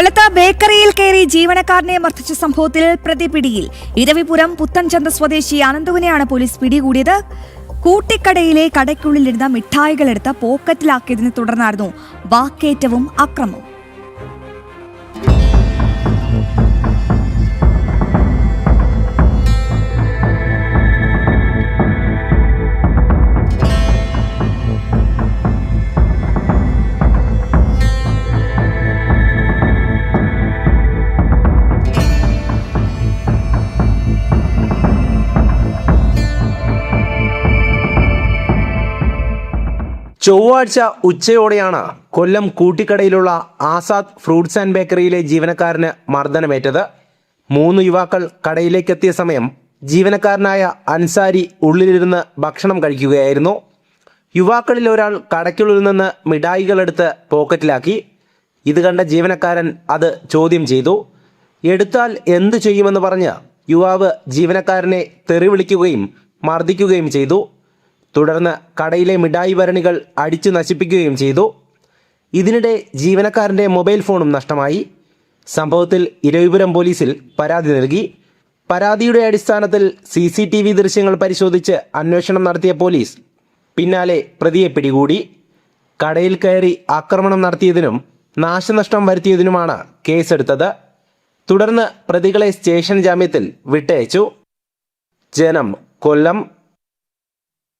കൊല്ലത്ത് ബേക്കറിയിൽ കയറി ജീവനക്കാരനെ മർദ്ദിച്ച സംഭവത്തിൽ പ്രതി പിടിയിൽ. ഇരവിപുരം പുത്തൻചന്ത സ്വദേശി അനന്തുവിനെയാണ് പോലീസ് പിടികൂടിയത്. കൂട്ടിക്കടയിലെ കടയ്ക്കുള്ളിലിരുന്ന മിഠായികളെടുത്ത് പോക്കറ്റിലാക്കിയതിനെ തുടർന്നായിരുന്നു വാക്കേറ്റവും അക്രമവും. ചൊവ്വാഴ്ച ഉച്ചയോടെയാണ് കൊല്ലം കൂട്ടിക്കടയിലുള്ള ആസാദ് ഫ്രൂട്ട്സ് ആൻഡ് ബേക്കറിയിലെ ജീവനക്കാരന് മർദ്ദനമേറ്റത്. 3 യുവാക്കൾ കടയിലേക്കെത്തിയ സമയം ജീവനക്കാരനായ അൻസാരി ഉള്ളിലിരുന്ന് ഭക്ഷണം കഴിക്കുകയായിരുന്നു. യുവാക്കളിൽ ഒരാൾ കടയ്ക്കുള്ളിൽ നിന്ന് മിഠായികളെടുത്ത് പോക്കറ്റിലാക്കി. ഇത് കണ്ട ജീവനക്കാരൻ അത് ചോദ്യം ചെയ്തു. എടുത്താൽ എന്തു ചെയ്യുമെന്ന് പറഞ്ഞ് യുവാവ് ജീവനക്കാരനെ തെറി വിളിക്കുകയും മർദ്ദിക്കുകയും ചെയ്തു. തുടർന്ന് കടയിലെ മിഠായി ഭരണികൾ അടിച്ചു നശിപ്പിക്കുകയും ചെയ്തു. ഇതിനിടെ ജീവനക്കാരൻ്റെ മൊബൈൽ ഫോണും നഷ്ടമായി. സംഭവത്തിൽ ഇരവിപുരം പോലീസിൽ പരാതി നൽകി. പരാതിയുടെ അടിസ്ഥാനത്തിൽ CCTV ദൃശ്യങ്ങൾ പരിശോധിച്ച് അന്വേഷണം നടത്തിയ പോലീസ് പിന്നാലെ പ്രതിയെ പിടികൂടി. കടയിൽ കയറി ആക്രമണം നടത്തിയതിനും നാശനഷ്ടം വരുത്തിയതിനുമാണ് കേസെടുത്തത്. തുടർന്ന് പ്രതികളെ സ്റ്റേഷൻ ജാമ്യത്തിൽ വിട്ടയച്ചു. ജനം, കൊല്ലം.